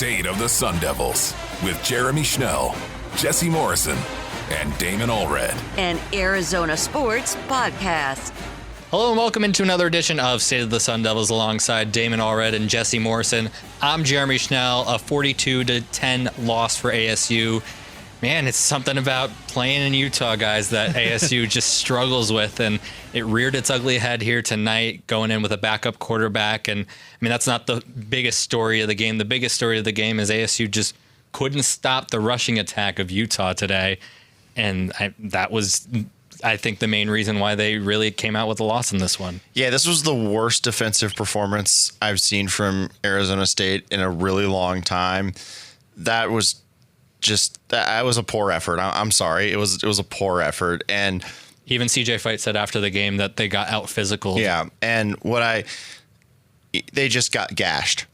State of the Sun Devils with Jeremy Schnell, Jesse Morrison, and Damon Allred. An Arizona Sports Podcast. Hello and welcome into another edition of State of the Sun Devils alongside Damon Allred and Jesse Morrison. I'm Jeremy Schnell. A 42-10 loss for ASU. Man, it's something about playing in Utah, guys, that ASU just struggles with, and it reared its ugly head here tonight, going in with a backup quarterback. And I mean, that's not the biggest story of the game. The biggest story of the game is ASU just couldn't stop the rushing attack of Utah today, and that was, I think, the main reason why they really came out with a loss in this one. Yeah, this was the worst defensive performance I've seen from Arizona State in a really long time. That was a poor effort. I'm sorry. It was a poor effort. And even CJ Fight said after the game that they got out physical. Yeah. And they just got gashed.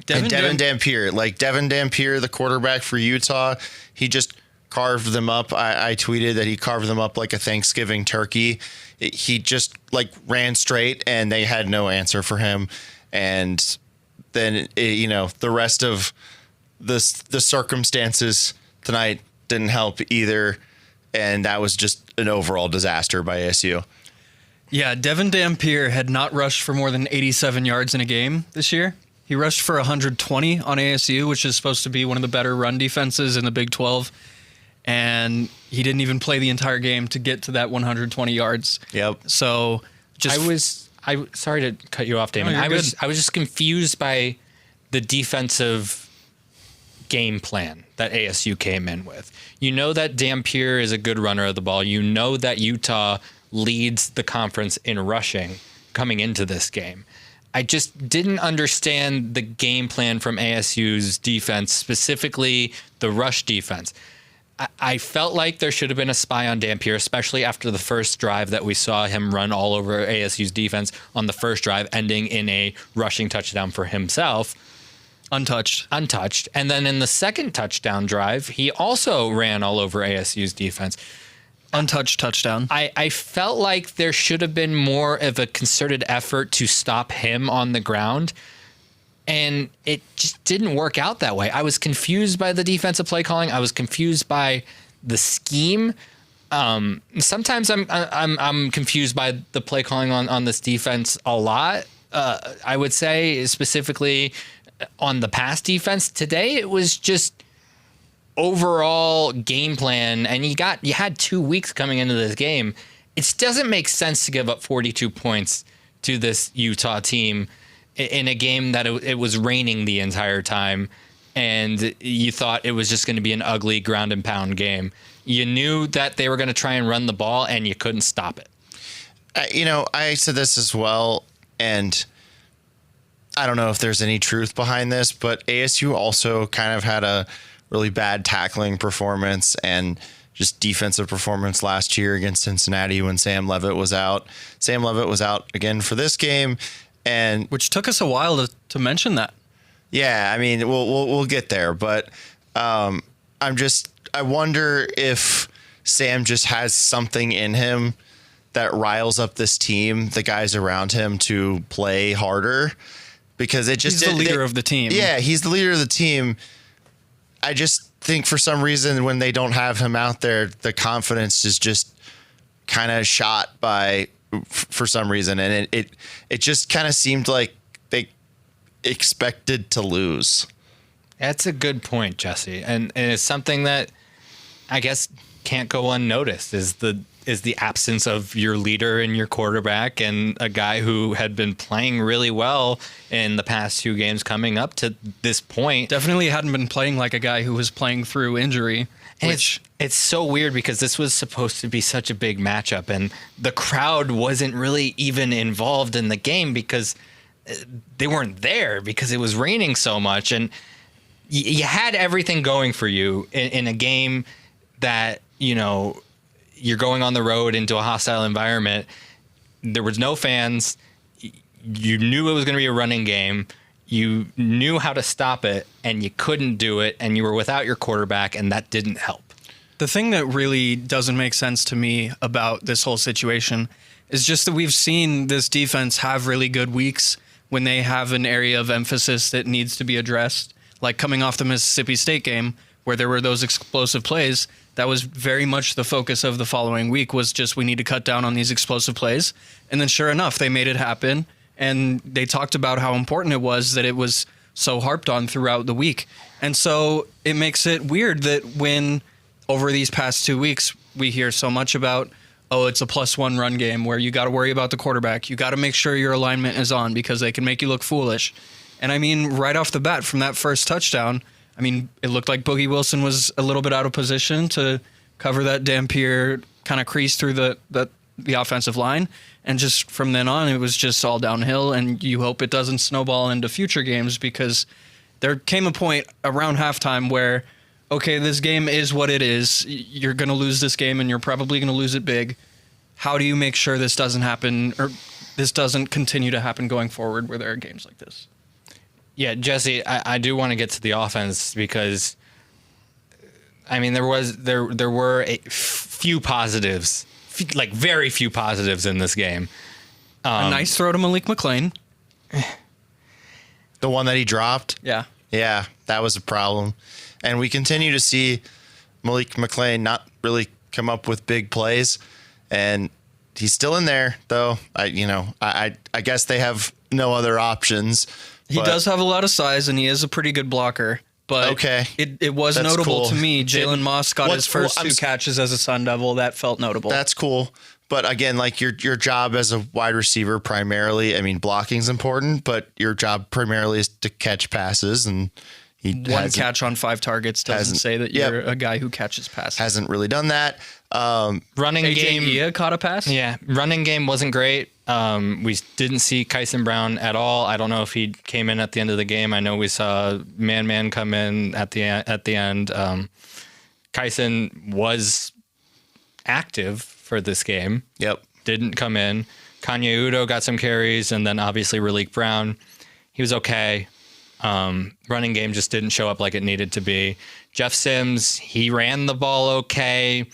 Devin Dampier, the quarterback for Utah, he just carved them up. I tweeted that he carved them up like a Thanksgiving turkey. He just ran straight and they had no answer for him. And then, the rest of the circumstances tonight didn't help either, and that was just an overall disaster by ASU. Yeah, Devin Dampier had not rushed for more than 87 yards in a game this year. He rushed for 120 on ASU, which is supposed to be one of the better run defenses in the Big 12, and he didn't even play the entire game to get to that 120 yards. Yep. So Sorry to cut you off, Damon. No, I was just confused by the defensive game plan that ASU came in with. You know that Dampier is a good runner of the ball. You know that Utah leads the conference in rushing coming into this game. I just didn't understand the game plan from ASU's defense, specifically the rush defense. I felt like there should have been a spy on Dampier, especially after the first drive that we saw him run all over ASU's defense on the first drive, ending in a rushing touchdown for himself. Untouched. And then in the second touchdown drive, he also ran all over ASU's defense. Untouched touchdown. I felt like there should have been more of a concerted effort to stop him on the ground, and it just didn't work out that way. I was confused by the defensive play calling. I was confused by the scheme. Sometimes I'm confused by the play calling on this defense a lot. I would say specifically on the pass defense. Today it was just overall game plan, and you had 2 weeks coming into this game. It doesn't make sense to give up 42 points to this Utah team in a game that it was raining the entire time, and you thought it was just going to be an ugly ground and pound game. You knew that they were going to try and run the ball, and you couldn't stop it. I said this as well, and I don't know if there's any truth behind this, but ASU also kind of had a really bad tackling performance and just defensive performance last year against Cincinnati when Sam Leavitt was out. Sam Leavitt was out again for this game, and which took us a while to mention that. Yeah, I mean, we'll get there, but I wonder if Sam just has something in him that riles up this team, the guys around him, to play harder. Because he's the leader of the team. Yeah, he's the leader of the team. I just think for some reason when they don't have him out there, the confidence is just kind of shot for some reason. And it just kind of seemed like they expected to lose. That's a good point, Jesse. And it's something that I guess can't go unnoticed is the absence of your leader and your quarterback, and a guy who had been playing really well in the past 2 games coming up to this point. Definitely hadn't been playing like a guy who was playing through injury. It's so weird because this was supposed to be such a big matchup, and the crowd wasn't really even involved in the game because they weren't there because it was raining so much. And you had everything going for you in a game that, you're going on the road into a hostile environment. There was no fans. You knew it was going to be a running game. You knew how to stop it, and you couldn't do it, and you were without your quarterback, and that didn't help. The thing that really doesn't make sense to me about this whole situation is just that we've seen this defense have really good weeks when they have an area of emphasis that needs to be addressed. like coming off the Mississippi State game where there were those explosive plays. That was very much the focus of the following week, was just we need to cut down on these explosive plays. And then sure enough, they made it happen. And they talked about how important it was that it was so harped on throughout the week. And so it makes it weird that when over these past 2 weeks, we hear so much about, oh, it's a +1 run game where you got to worry about the quarterback. You got to make sure your alignment is on because they can make you look foolish. And I mean, right off the bat from that first touchdown, I mean, it looked like Boogie Wilson was a little bit out of position to cover that Dampier kind of crease through the offensive line. And just from then on, it was just all downhill. And you hope it doesn't snowball into future games, because there came a point around halftime where, okay, this game is what it is. You're going to lose this game and you're probably going to lose it big. How do you make sure this doesn't happen, or this doesn't continue to happen going forward where there are games like this? Yeah, Jesse, I do want to get to the offense because, I mean, there were a few positives, like very few positives in this game. A nice throw to Malik McClain. The one that he dropped? Yeah. Yeah, that was a problem. And we continue to see Malik McClain not really come up with big plays. And he's still in there, though. I guess they have no other options. He does have a lot of size, and he is a pretty good blocker. But okay, it was that's notable cool. to me. Jalen Moss got his first two catches as a Sun Devil. That felt notable. That's cool. But again, like your job as a wide receiver primarily, I mean, blocking's important, but your job primarily is to catch passes. And one catch on 5 targets doesn't say that you're a guy who catches passes. Hasn't really done that. Running game. Ia caught a pass? Yeah, running game wasn't great. We didn't see Kyson Brown at all. I don't know if he came in at the end of the game. I know we saw Man come in at the end. Kyson was active for this game. Yep. Didn't come in. Kanye Udo got some carries, and then obviously Raleek Brown. He was okay. Running game just didn't show up like it needed to be. Jeff Sims, he ran the ball okay.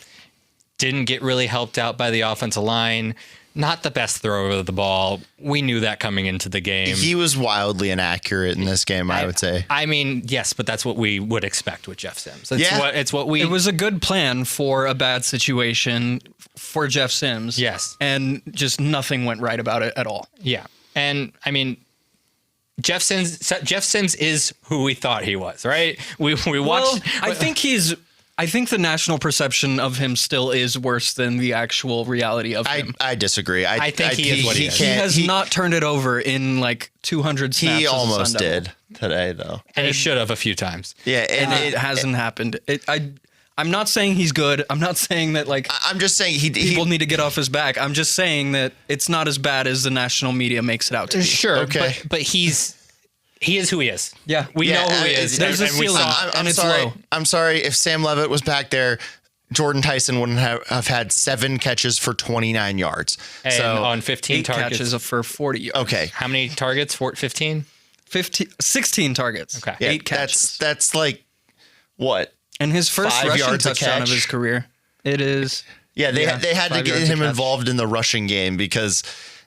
Didn't get really helped out by the offensive line. Not the best thrower of the ball. We knew that coming into the game. He was wildly inaccurate in this game, I would say. I mean, yes, but that's what we would expect with Jeff Sims. It was a good plan for a bad situation for Jeff Sims. Yes. And just nothing went right about it at all. Yeah. And I mean, Jeff Sims is who we thought he was, right? We watched. Well, I think the national perception of him still is worse than the actual reality of him. I disagree. I think he is what he is. He has not turned it over in like 200 snaps. He almost did today, though. And he should have a few times. Yeah, and it hasn't happened. I'm not saying he's good. I'm not saying that I'm just saying people need to get off his back. I'm just saying that it's not as bad as the national media makes it out to be. Sure, okay. But he is who he is. Yeah. We know who he is. There's a ceiling, and it's low. I'm sorry. If Sam Leavitt was back there, Jordan Tyson wouldn't have had 7 catches for 29 yards. And so on 15 8 targets. catches for 40 yards. Okay. How many targets? 15? 16 targets. Okay. Yeah, 8 catches. That's like, what? And his first 5 rushing yards a touchdown of catch. his career. It is. Yeah, they had to 5 get yards a him catch. involved in the rushing game because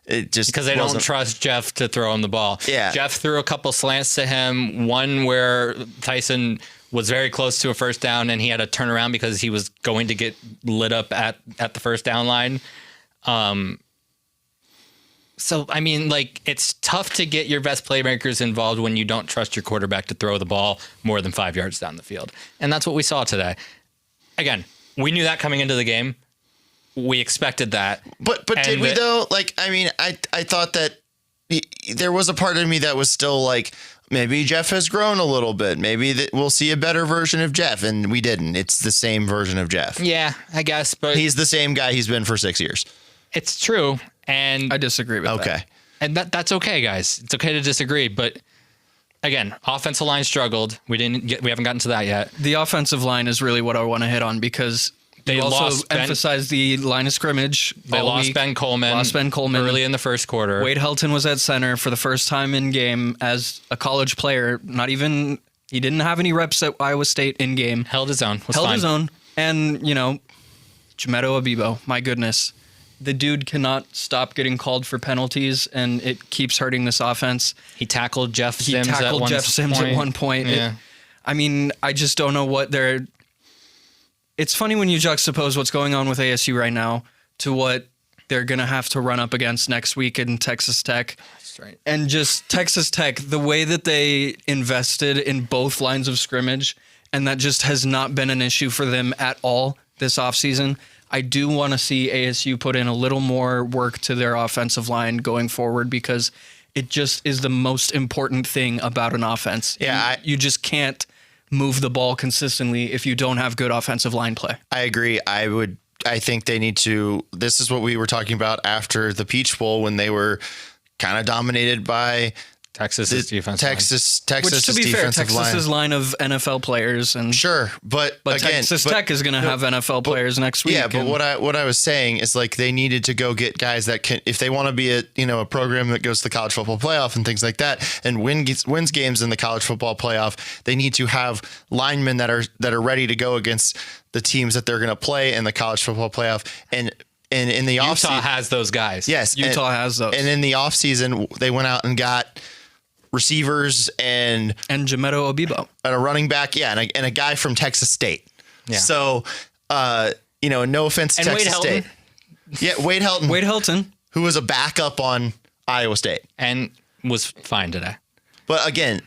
they don't trust Jeff to throw him the ball. Yeah. Jeff threw a couple slants to him, one where Tyson was very close to a first down and he had to turn around because he was going to get lit up at the first down line. So, I mean, it's tough to get your best playmakers involved when you don't trust your quarterback to throw the ball more than 5 yards down the field. And that's what we saw today. Again, we knew that coming into the game. We expected that. But did we, though? I thought that there was a part of me that was still like, maybe Jeff has grown a little bit. Maybe that we'll see a better version of Jeff. And we didn't. It's the same version of Jeff. Yeah, I guess. But he's the same guy he's been for 6 years. It's true. And I disagree with that. Okay. And that's okay, guys. It's okay to disagree. But again, offensive line struggled. We haven't gotten to that yet. The offensive line is really what I want to hit on because they also emphasized the line of scrimmage. They lost Ben Coleman early in the first quarter. Wade Helton was at center for the first time in game as a college player. He didn't have any reps at Iowa State in game. Held his own. His own. And, Jameto Abibo, my goodness. The dude cannot stop getting called for penalties, and it keeps hurting this offense. He tackled Jeff Sims at one point. Yeah. I mean, I just don't know what they're... It's funny when you juxtapose what's going on with ASU right now to what they're going to have to run up against next week in Texas Tech. That's right. And just Texas Tech, the way that they invested in both lines of scrimmage, and that just has not been an issue for them at all this offseason. I do want to see ASU put in a little more work to their offensive line going forward, because it just is the most important thing about an offense. Yeah, you just can't move the ball consistently if you don't have good offensive line play. I agree. I think they need to. This is what we were talking about after the Peach Bowl, when they were kind of dominated by Texas's defense. Texas, Which, to be fair, Texas's line of NFL players, and sure, but again, Texas Tech is going to have NFL players next week. Yeah, but what I was saying is, like, they needed to go get guys that can, if they want to be a program that goes to the college football playoff and things like that, and wins games in the college football playoff, they need to have linemen that are ready to go against the teams that they're going to play in the college football playoff. And in the offseason, Utah has those guys. Yes, Utah has those. And in the offseason, they went out and got receivers and Jameto Obibo and a running back, and a guy from Texas State. Yeah. So, no offense to And Texas State. Yeah, Wade Helton, who was a backup on Iowa State And was fine today. But again,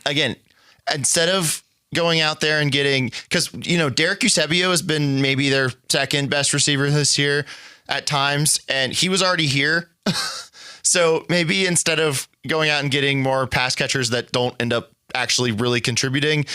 instead of going out there and getting, because Derek Eusebio has been maybe their second best receiver this year at times, and he was already here. So maybe instead of going out and getting more pass catchers that don't end up actually really contributing,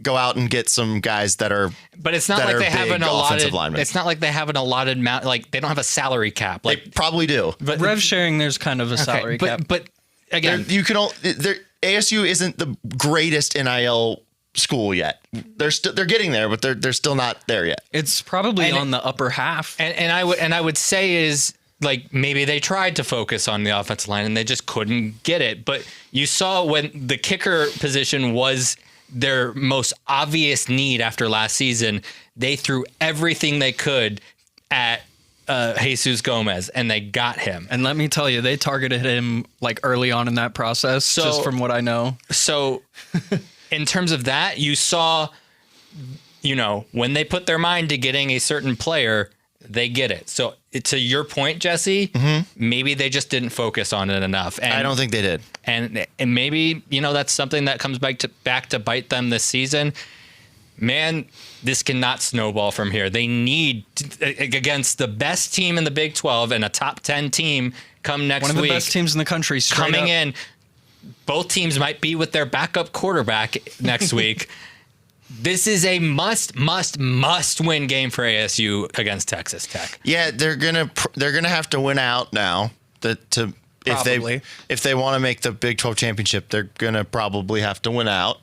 go out and get some guys that are. But it's not like they have an allotted. Linemen. It's not like they have an allotted amount. Like, they don't have a salary cap. Like, they probably do. but rev sharing, there's kind of a salary cap. But again, ASU isn't the greatest NIL school yet. They're getting there, but they're still not there yet. It's probably on the upper half. And I would say is, like, maybe they tried to focus on the offensive line and they just couldn't get it. But you saw when the kicker position was their most obvious need after last season, they threw everything they could at Jesus Gomez, and they got him. And let me tell you, they targeted him like early on in that process, just from what I know. So in terms of that, you saw, when they put their mind to getting a certain player, they get it. So to your point, Jesse, maybe they just didn't focus on it enough. And I don't think they did. And maybe, that's something that comes back to bite them this season. Man, this cannot snowball from here. They need against the best team in the Big 12 and a top 10 team come next week. One of the best teams in the country. Coming in, both teams might be with their backup quarterback next week. This is a must win game for ASU against Texas Tech. Yeah, they're gonna have to win out now. If they want to make the Big 12 championship, they're gonna probably have to win out.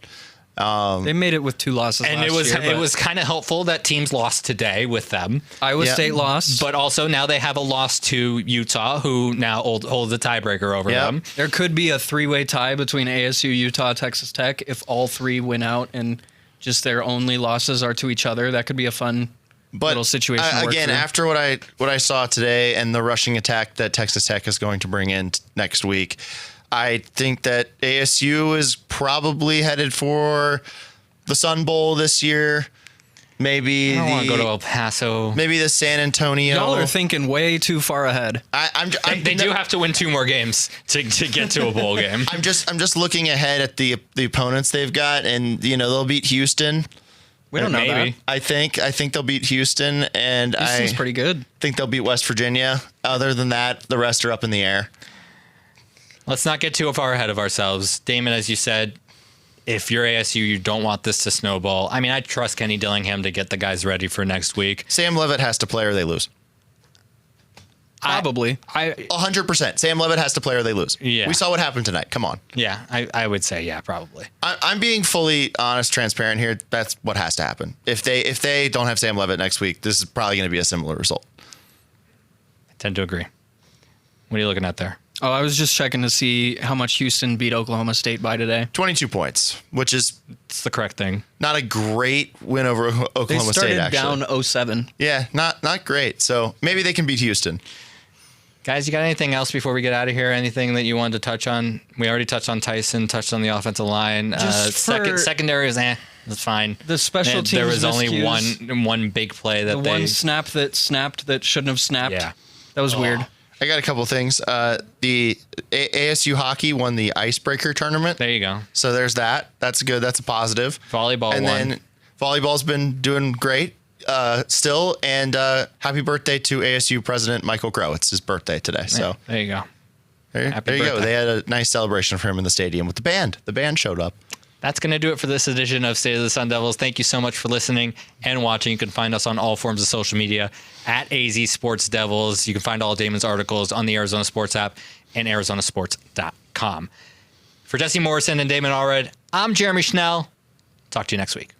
They made it with 2 losses, and it was kind of helpful that teams lost today with them. Iowa State lost, but also now they have a loss to Utah, who now hold the tiebreaker over them. There could be a 3-way tie between ASU, Utah, Texas Tech if all 3 win out and just their only losses are to each other. That could be a fun little situation. Again, after what I saw today and the rushing attack that Texas Tech is going to bring in next week, I think that ASU is probably headed for the Sun Bowl this year. Maybe I don't want to go to El Paso. Maybe the San Antonio. Y'all are thinking way too far ahead. They do have to win 2 more games to get to a bowl game. I'm just looking ahead at the opponents they've got, and they'll beat Houston. We don't know maybe. that. I think they'll beat Houston, and Houston's pretty good. Think they'll beat West Virginia. Other than that, the rest are up in the air. Let's not get too far ahead of ourselves. Damon, as you said, if you're ASU, you don't want this to snowball. I mean, I trust Kenny Dillingham to get the guys ready for next week. Sam Leavitt has to play or they lose. Probably. 100%. Sam Leavitt has to play or they lose. Yeah. We saw what happened tonight. Come on. Yeah, I would say, yeah, probably. I'm being fully honest, transparent here. That's what has to happen. If they don't have Sam Leavitt next week, this is probably going to be a similar result. I tend to agree. What are you looking at there? Oh, I was just checking to see how much Houston beat Oklahoma State by today. 22 points, which is It's the correct thing. not a great win over Oklahoma They State, started actually. down 0-7. Yeah, not great. So maybe they can beat Houston. Guys, you got anything else before we get out of here? Anything that you wanted to touch on? We already touched on Tyson, touched on the offensive line. Secondary is That's fine. The special And teams there was only miscues. one big play that One snap that snapped that shouldn't have snapped. Yeah. That was weird. I got a couple things. The ASU hockey won the icebreaker tournament. There you go. So there's that. That's good. That's a positive. Volleyball and won. then volleyball's been doing great still. And happy birthday to ASU President Michael Crow. It's his birthday today. So There you go. there you go. They had a nice celebration for him in the stadium with the band. The band showed up. That's going to do it for this edition of State of the Sun Devils. Thank you so much for listening and watching. You can find us on all forms of social media at AZ Sports Devils. You can find all of Damon's articles on the Arizona Sports app and arizonasports.com. For Jesse Morrison and Damon Allred, I'm Jeremy Schnell. Talk to you next week.